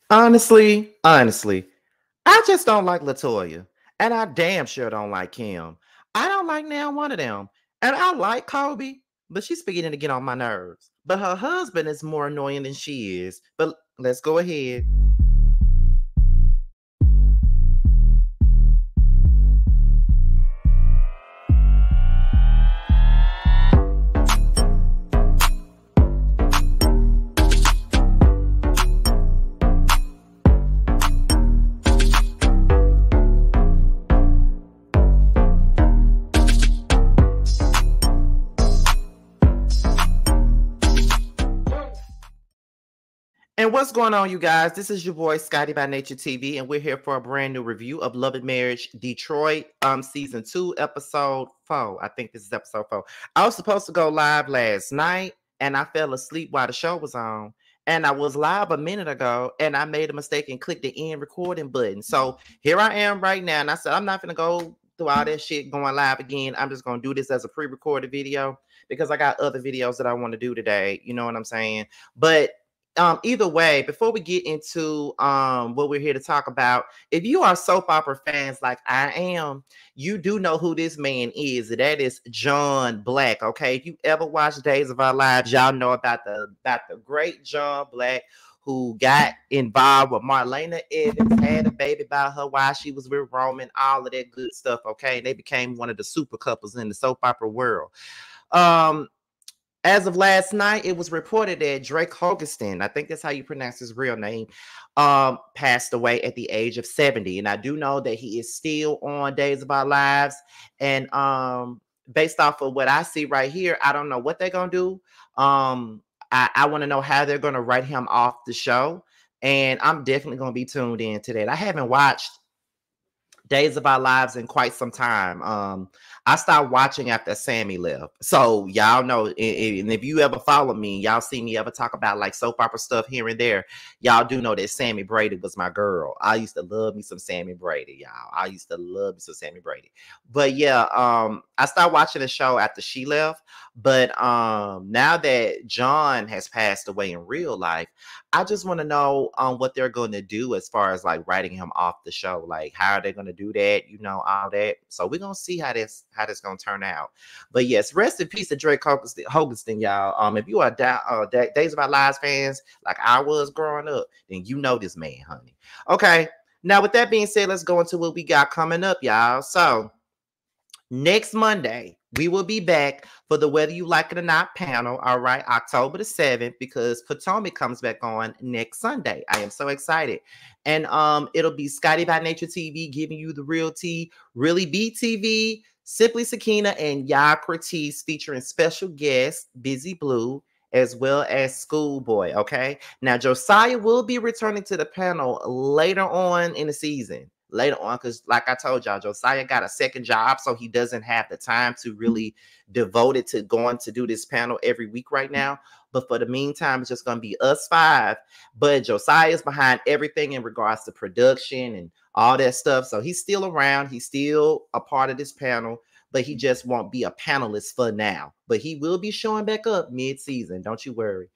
Honestly, I just don't like Latoya. And I damn sure don't like Kim. I don't like now one of them. And I like Kobe, but she's beginning to get on my nerves. But her husband is more annoying than she is. But let's go ahead. And what's going on, you guys? This is your boy Scotty by Nature TV, and we're here for a brand new review of Love and Marriage Detroit, season 2, episode 4. I think this is episode 4. I was supposed to go live last night, and I fell asleep while the show was on. And I was live a minute ago, and I made a mistake and clicked the end recording button. So here I am right now, and I said I'm not gonna go through all that shit going live again. I'm just gonna do this as a pre-recorded video because I got other videos that I want to do today. You know what I'm saying? But either way, before we get into what we're here to talk about, if you are soap opera fans like I am, you do know who this man is. That is John Black. Okay, if you ever watched Days of Our Lives, y'all know about the great John Black, who got involved with Marlena Evans, had a baby by her while she was with Roman, all of that good stuff. Okay, and they became one of the super couples in the soap opera world. As of last night, it was reported that Drake Hogestyn, I think that's how you pronounce his real name, passed away at the age of 70. And I do know that he is still on Days of Our Lives. And based off of what I see right here, I don't know what they're going to do. I want to know how they're going to write him off the show. And I'm definitely going to be tuned in to that. I haven't watched Days of Our Lives in quite some time. I stopped watching after Sammy left. So y'all know, and if you ever follow me, y'all see me ever talk about like soap opera stuff here and there, y'all do know that Sammy Brady was my girl. I used to love me some Sammy Brady, y'all. I used to love me some Sammy Brady. But yeah, I stopped watching the show after she left. But now that John has passed away in real life, I just want to know what they're going to do as far as like writing him off the show. Like, how are they going to do that? You know, all that. So we're gonna see how this gonna turn out. But yes, rest in peace to Drake Hogestyn, y'all. If you are Days of Our Lives fans like I was growing up, then you know this man, honey. Okay. Now, with that being said, let's go into what we got coming up, y'all. So next Monday, we will be back for the Whether You Like It or Not panel, all right, October the 7th, because Potomac comes back on next Sunday. I am so excited. And it'll be Scotty by Nature TV giving you the real tea, Really BTV, Simply Sakina, and Yakratis featuring special guest Busy Blue, as well as Schoolboy, okay? Now, Josiah will be returning to the panel later on in the season. Later on, because like I told y'all, Josiah got a second job, so he doesn't have the time to really devote it to going to do this panel every week right now. But for the meantime, it's just going to be us 5. But Josiah's behind everything in regards to production and all that stuff. So he's still around. He's still a part of this panel, but he just won't be a panelist for now. But he will be showing back up mid-season. Don't you worry.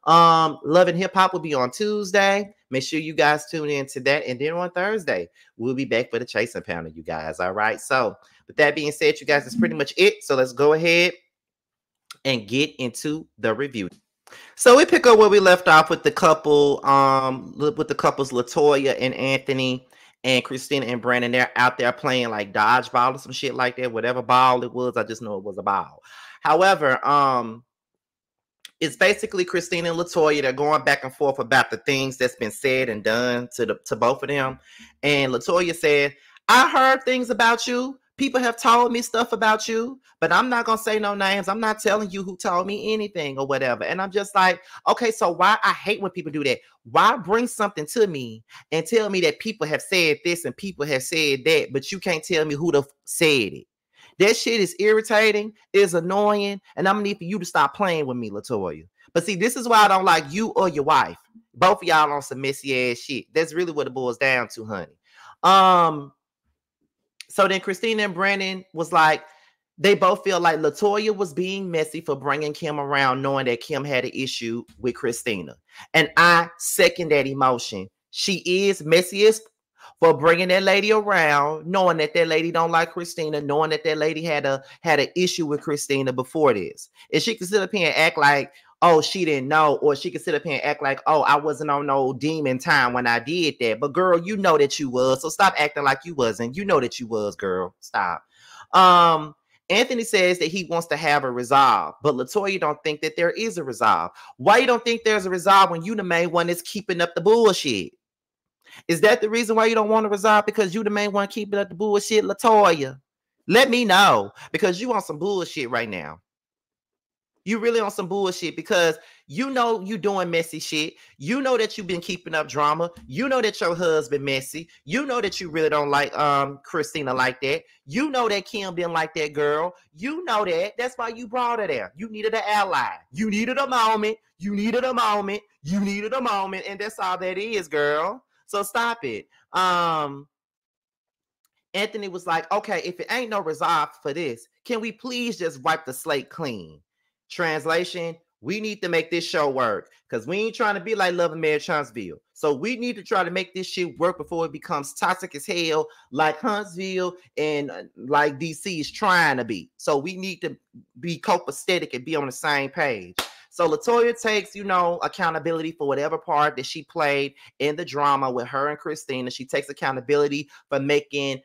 Love and Hip Hop will be on Tuesday. Make sure you guys tune in to that. And then on Thursday, we'll be back for the Chasing panel, you guys. All right. So with that being said, you guys, that's pretty much it. So let's go ahead and get into the review. So we pick up where we left off with the couple, with the couples Latoya and Anthony and Christina and Brandon. They're out there playing like dodgeball or some shit like that. Whatever ball it was, I just know it was a ball. However, it's basically Christina and Latoya. They're going back and forth about the things that's been said and done to both of them. And Latoya said, I heard things about you. People have told me stuff about you, but I'm not going to say no names. I'm not telling you who told me anything or whatever. And I'm just like, okay, so why? I hate when people do that. Why bring something to me and tell me that people have said this and people have said that, but you can't tell me who said it? That shit is irritating, is annoying, and I'm gonna need for you to stop playing with me, Latoya. But see, this is why I don't like you or your wife. Both of y'all on some messy ass shit. That's really what it boils down to, honey. So then Christina and Brandon was like, they both feel like Latoya was being messy for bringing Kim around, knowing that Kim had an issue with Christina. And I second that emotion. She is messy as for bringing that lady around, knowing that that lady don't like Christina, knowing that that lady had an issue with Christina before this. And she could sit up here and act like, oh, she didn't know, or she could sit up here and act like, oh, I wasn't on no demon time when I did that. But girl, you know that you was, so stop acting like you wasn't. You know that you was, girl. Stop. Anthony says that he wants to have a resolve, but LaToya don't think that there is a resolve. Why you don't think there's a resolve when you the main one that's keeping up the bullshit? Is that the reason why you don't want to resolve? Because you the main one keeping up the bullshit, LaToya? Let me know, because you on some bullshit right now. You really on some bullshit, because you know you doing messy shit. You know that you've been keeping up drama. You know that your husband messy. You know that you really don't like Christina like that. You know that Kim didn't like that girl. You know that. That's why you brought her there. You needed an ally. You needed a moment. You needed a moment. You needed a moment. And that's all that is, girl. So stop it. Anthony was like, okay, if it ain't no resolve for this, can we please just wipe the slate clean? Translation, we need to make this show work, because we ain't trying to be like Love and Marriage Huntsville. So we need to try to make this shit work before it becomes toxic as hell, like Huntsville and like DC is trying to be. So we need to be copacetic and be on the same page. So LaToya takes, accountability for whatever part that she played in the drama with her and Christina. She takes accountability for making,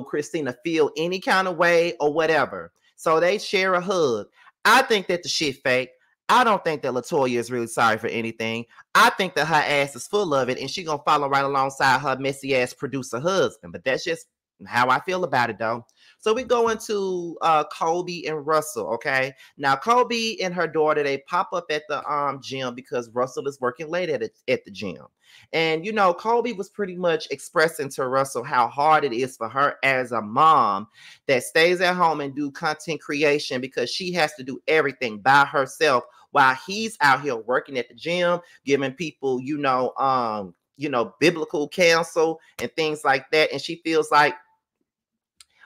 Christina feel any kind of way or whatever. So they share a hug. I think that the shit fake. I don't think that LaToya is really sorry for anything. I think that her ass is full of it, and she gonna follow right alongside her messy ass producer husband. But that's just how I feel about it, though. So we go into Kobe and Russell. Okay, now Kobe and her daughter, they pop up at the gym because Russell is working late at the gym. And Kobe was pretty much expressing to Russell how hard it is for her as a mom that stays at home and do content creation, because she has to do everything by herself while he's out here working at the gym, giving people, biblical counsel and things like that. And she feels like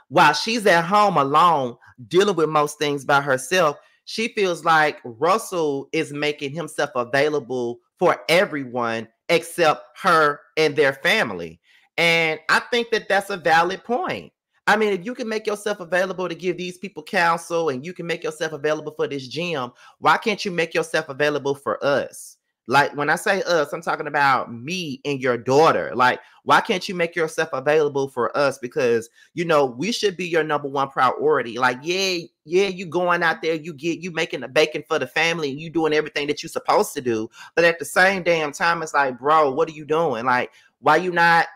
while she's at home alone, dealing with most things by herself, she feels like Russell is making himself available for everyone except her and their family. And I think that that's a valid point. I mean, if you can make yourself available to give these people counsel, and you can make yourself available for this gym, why can't you make yourself available for us? Like, when I say us, I'm talking about me and your daughter. Like, why can't you make yourself available for us? Because, we should be your number one priority. Like, yeah, you going out there, you making the bacon for the family, and you doing everything that you're supposed to do. But at the same damn time, it's like, bro, what are you doing? Like, why you not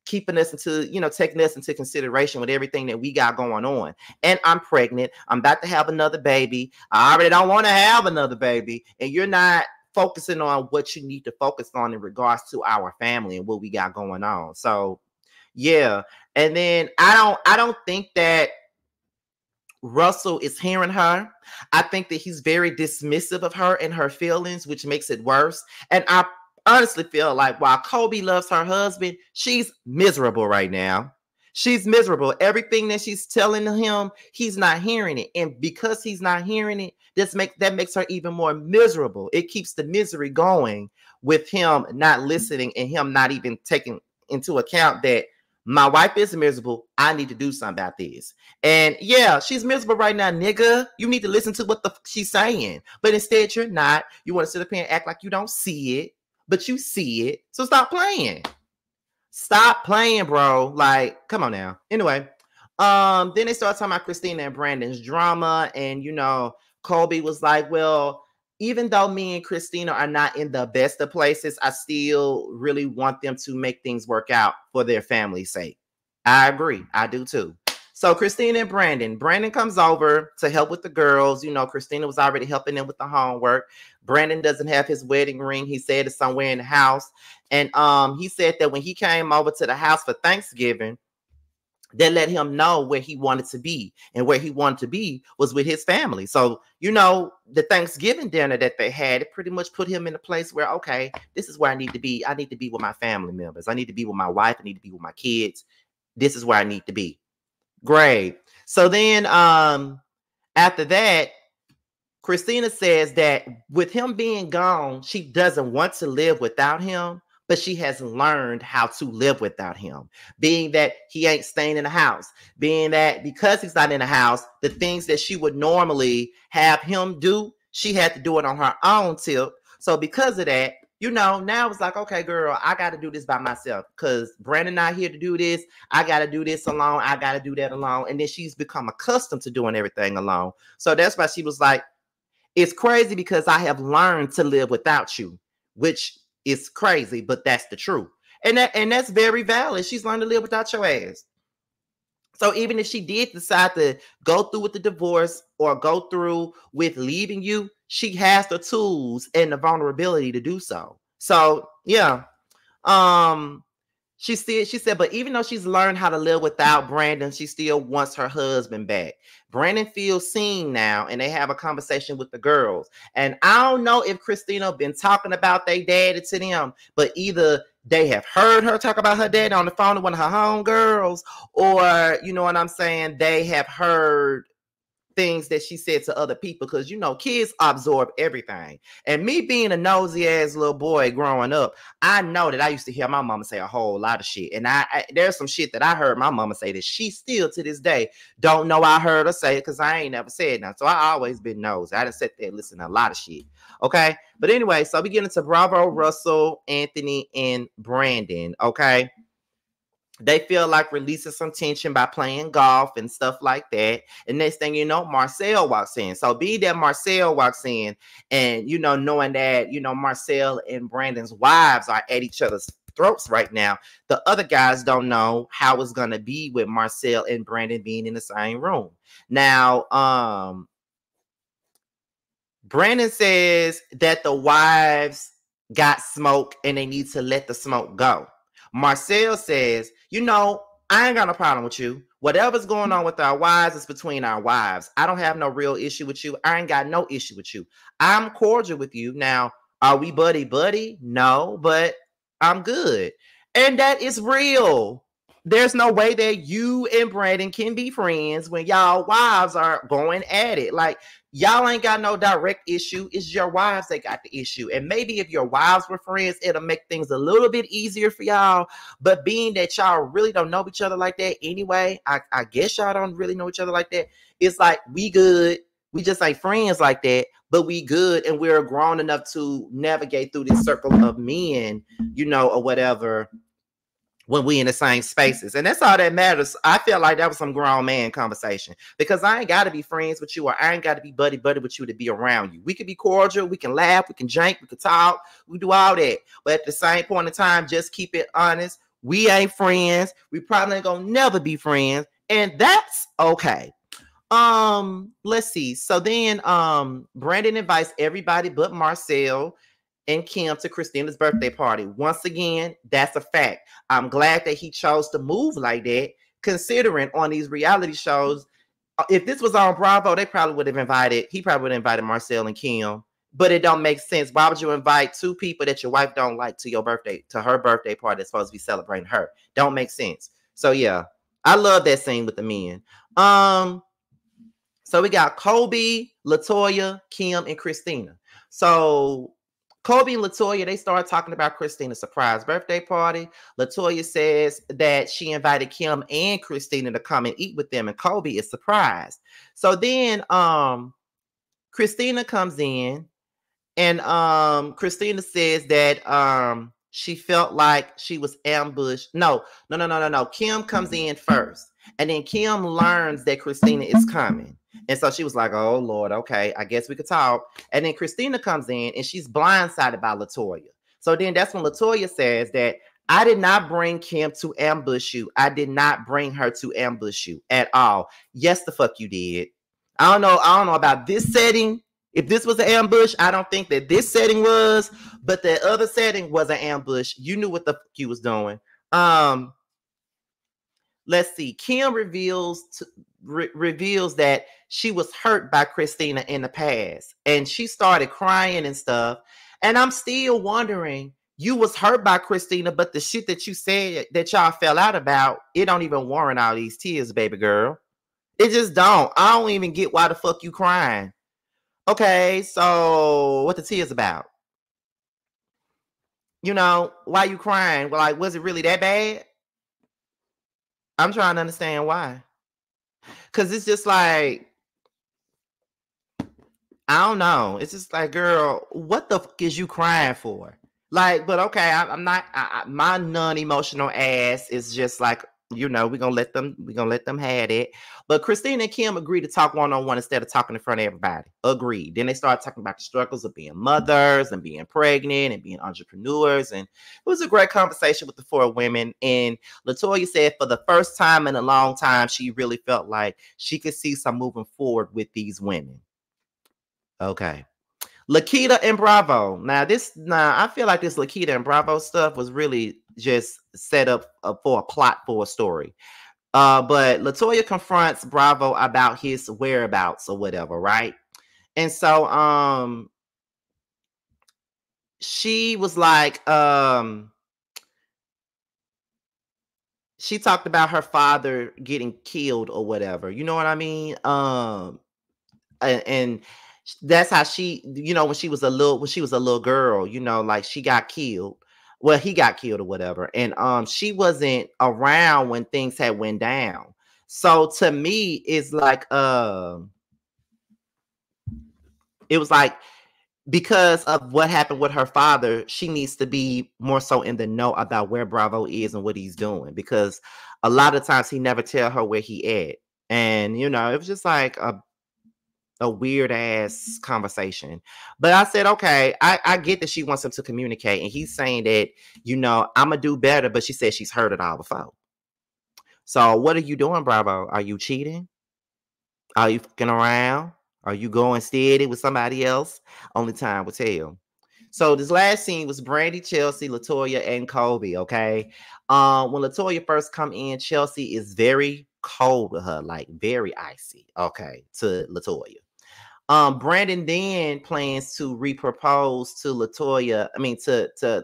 keeping us taking us into consideration with everything that we got going on? And I'm pregnant. I'm about to have another baby. I already don't want to have another baby. And you're not focusing on what you need to focus on in regards to our family and what we got going on. So yeah. And then I don't think that Russell is hearing her. I think that he's very dismissive of her and her feelings, which makes it worse. And I honestly feel like while Kobe loves her husband, she's miserable right now. She's miserable. Everything that she's telling him, he's not hearing it. And because he's not hearing it, that makes her even more miserable. It keeps the misery going with him not listening, and him not even taking into account that my wife is miserable. I need to do something about this. And yeah, she's miserable right now, nigga. You need to listen to what she's saying. But instead, you're not. You want to sit up here and act like you don't see it, but you see it. So stop playing. Stop playing, bro. Like, come on now. Anyway, then they start talking about Christina and Brandon's drama. And, Colby was like, well, even though me and Christina are not in the best of places, I still really want them to make things work out for their family's sake. I agree. I do too. So Christina and Brandon comes over to help with the girls. Christina was already helping them with the homework. Brandon doesn't have his wedding ring. He said it's somewhere in the house. And he said that when he came over to the house for Thanksgiving, they let him know where he wanted to be. And where he wanted to be was with his family. So, the Thanksgiving dinner that they had, it pretty much put him in a place where, okay, this is where I need to be. I need to be with my family members. I need to be with my wife. I need to be with my kids. This is where I need to be. Great. So then after that, Christina says that with him being gone, she doesn't want to live without him, but she has learned how to live without him. Being that he ain't staying in the house, being that because he's not in the house, the things that she would normally have him do, she had to do it on her own tip. So because of that, you know, now it's like, okay, girl, I got to do this by myself because Brandon not here to do this. I got to do this alone. I got to do that alone. And then she's become accustomed to doing everything alone. So that's why she was like, it's crazy because I have learned to live without you, which is crazy, but that's the truth. And that's very valid. She's learned to live without your ass. So even if she did decide to go through with the divorce or go through with leaving you, she has the tools and the vulnerability to do so. So yeah. She said, but even though she's learned how to live without Brandon, she still wants her husband back. Brandon feels seen now, and they have a conversation with the girls. And I don't know if Christina been talking about their daddy to them, but either they have heard her talk about her daddy on the phone to one of her homegirls, or, you know what I'm saying, they have heard things that she said to other people, because you know kids absorb everything. And me being a nosy ass little boy growing up, I know that I used to hear my mama say a whole lot of shit, and I there's some shit that I heard my mama say that she still to this day don't know I heard her say it, because I ain't never said nothing. So I always been nosy. I done sat there and listen to a lot of shit. Okay, but anyway, so we get into Bravo, Russell, Anthony, and Brandon. Okay, they feel like releasing some tension by playing golf and stuff like that. And next thing you know, Marcel walks in. So be that Marcel walks in, and, you know, knowing that, you know, Marcel and Brandon's wives are at each other's throats right now, the other guys don't know how it's going to be with Marcel and Brandon being in the same room. Now, Brandon says that the wives got smoke and they need to let the smoke go. Marcel says, you know, I ain't got no problem with you. Whatever's going on with our wives is between our wives. I don't have no real issue with you. I ain't got no issue with you. I'm cordial with you. Now, are we buddy? No, but I'm good. And that is real. There's no way that you and Brandon can be friends when y'all wives are going at it. Like, y'all ain't got no direct issue. It's your wives that got the issue. And maybe if your wives were friends, it'll make things a little bit easier for y'all. But being that y'all really don't know each other like that anyway, I guess y'all don't really know each other like that. It's like, we good. We just ain't friends like that, but we good. And we're grown enough to navigate through this circle of men, you know, or whatever, when we in the same spaces. And that's all that matters. I feel like that was some grown man conversation, because I ain't got to be friends with you, or I ain't got to be buddy with you to be around you. We can be cordial, we can laugh, we can jank, we can talk, we do all that. But at the same point in time, just keep it honest. We ain't friends. We probably ain't gonna never be friends, and that's okay. Let's see. So then Brandon invites everybody but Marcel and Kim to Christina's birthday party. Once again, that's a fact. I'm glad that he chose to move like that, considering on these reality shows, if this was on Bravo, he probably would have invited Marcel and Kim. But it don't make sense. Why would you invite two people that your wife don't like to her birthday party that's supposed to be celebrating her? Don't make sense. So yeah, I love that scene with the men. So we got Kobe, LaToya, Kim, and Christina. So Kobe and LaToya, they start talking about Christina's surprise birthday party. LaToya says that she invited Kim and Christina to come and eat with them, and Kobe is surprised. So then Christina comes in, and Christina says that she felt like she was ambushed. No. Kim comes in first, and then Kim learns that Christina is coming. And so she was like, oh, Lord, okay, I guess we could talk. And then Christina comes in, and she's blindsided by LaToya. So then that's when LaToya says that I did not bring Kim to ambush you. I did not bring her to ambush you at all. Yes, the fuck you did. I don't know about this setting. If this was an ambush, I don't think that this setting was, but the other setting was an ambush. You knew what the fuck you was doing. Let's see. Kim reveals that she was hurt by Christina in the past, and she started crying and stuff. And I'm still wondering, you was hurt by Christina, but the shit that you said that y'all fell out about, it don't even warrant all these tears, baby girl. It just don't. I don't even get why the fuck you crying. Okay, so what the tears about? You know, why you crying? Well, like, was it really that bad? I'm trying to understand why. Because it's just like, I don't know. It's just like, girl, what the fuck is you crying for? Like, but okay, I'm not. My non-emotional ass is just like, you know, we're gonna let them have it. But Christina and Kim agreed to talk one-on-one instead of talking in front of everybody. Agreed. Then they started talking about the struggles of being mothers and being pregnant and being entrepreneurs. And it was a great conversation with the four women. And LaToya said for the first time in a long time, she really felt like she could see some moving forward with these women. Okay. Lakita and Bravo. Now, I feel like this Lakita and Bravo stuff was really just set up for a plot for a story. But LaToya confronts Bravo about his whereabouts or whatever, right? And so she was like, she talked about her father getting killed or whatever. You know what I mean? And that's how she, you know, when she was a little girl, you know, like she got killed. Well, he got killed or whatever. And she wasn't around when things had went down. So to me, it's like it was like, because of what happened with her father, she needs to be more so in the know about where Bravo is and what he's doing, because a lot of times he never tell her where he at. And, you know, it was just like a weird ass conversation. But I said, okay, I get that she wants him to communicate. And he's saying that, you know, I'm going to do better. But she said she's heard it all before. So what are you doing, Bravo? Are you cheating? Are you fucking around? Are you going steady with somebody else? Only time will tell. So this last scene was Brandy, Chelsea, LaToya, and Kobe, okay? When LaToya first come in, Chelsea is very cold with her, like very icy, okay, to LaToya. Brandon then plans to repropose to LaToya,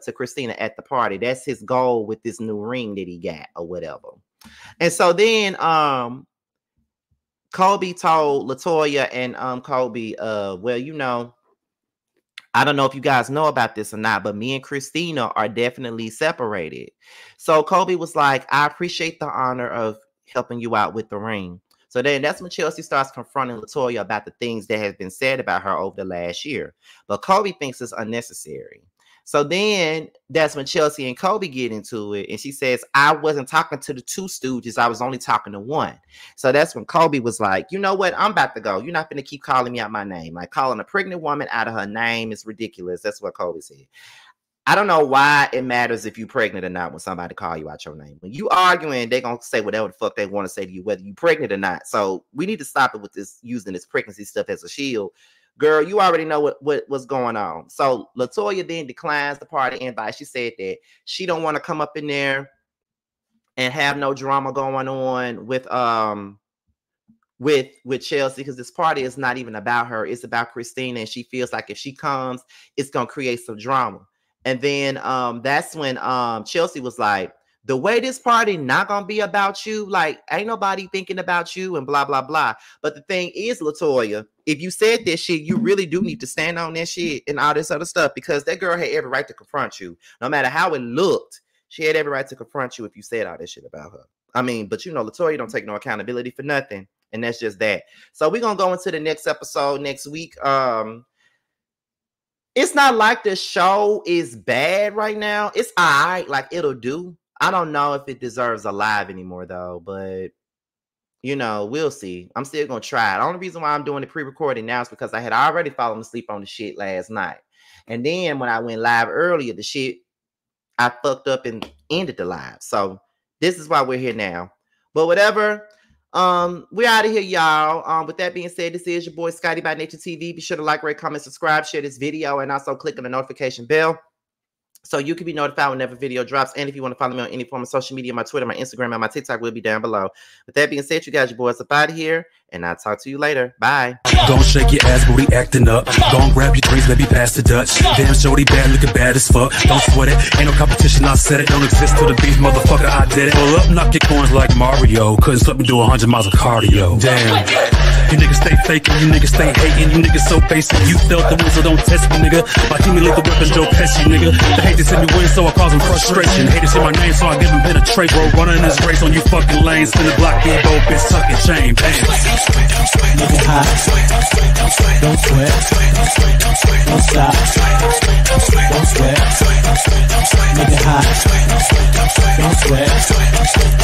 to Christina at the party. That's his goal with this new ring that he got or whatever. And so then Kobe told LaToya and Kobe, well, you know, I don't know if you guys know about this or not, but me and Christina are definitely separated. So Kobe was like, I appreciate the honor of helping you out with the ring. So then that's when Chelsea starts confronting LaToya about the things that has been said about her over the last year. But Kobe thinks it's unnecessary. So then that's when Chelsea and Kobe get into it. And she says, I wasn't talking to the two stooges. I was only talking to one. So that's when Kobe was like, you know what? I'm about to go. You're not going to keep calling me out my name. Like calling a pregnant woman out of her name is ridiculous. That's what Kobe said. I don't know why it matters if you're pregnant or not when somebody call you out your name. When you arguing, they're going to say whatever the fuck they want to say to you, whether you're pregnant or not. So we need to stop it with this, using this pregnancy stuff as a shield. Girl, you already know what's going on. So LaToya then declines the party invite. She said that she don't want to come up in there and have no drama going on with Chelsea, because this party is not even about her. It's about Christina. And she feels like if she comes, it's going to create some drama. And then that's when Chelsea was like, the way this party not going to be about you, like ain't nobody thinking about you and blah, blah, blah. But the thing is, LaToya, if you said this shit, you really do need to stand on that shit and all this other stuff, because that girl had every right to confront you. No matter how it looked, she had every right to confront you if you said all this shit about her. I mean, but you know, LaToya don't take no accountability for nothing. And that's just that. So we're going to go into the next episode next week. It's not like the show is bad right now. It's all right. Like, it'll do. I don't know if it deserves a live anymore, though. But, you know, we'll see. I'm still going to try it. The only reason why I'm doing the pre-recording now is because I had already fallen asleep on the shit last night. And then when I went live earlier, the shit, I fucked up and ended the live. So this is why we're here now. But whatever. We're out of here, y'all. With that being said, this is your boy Scotty by Nature TV. Be sure to like, rate, comment, subscribe, share this video, and also click on the notification bell so you can be notified whenever video drops. And if you want to follow me on any form of social media, my Twitter, my Instagram, and my TikTok will be down below. With that being said, you guys, your boys up out of here, and I'll talk to you later. Bye. Don't shake your ass, booty acting up. Don't grab your drinks, baby, pass the Dutch. Damn, shorty bad, looking bad as fuck. Don't sweat it, ain't no competition, I said it. Don't exist to the beef, motherfucker, I did it. Pull up, knock your corns like Mario. Couldn't stop me do 100 miles of cardio. Damn. You niggas stay faking, you niggas stay hating, you niggas so basic. You felt the one, so don't test me, nigga. My team leave the weapon, Joe Pesci, nigga. The hate hate to see me win, so I cause them frustration. Hate to see my name, so I give them penetration. Bro, running this race on you fucking lanes. Spin the block, big old bitch, tuck your chain. Bam. Nigga high, don't sweat, don't stop, don't sweat. Nigga high, don't sweat,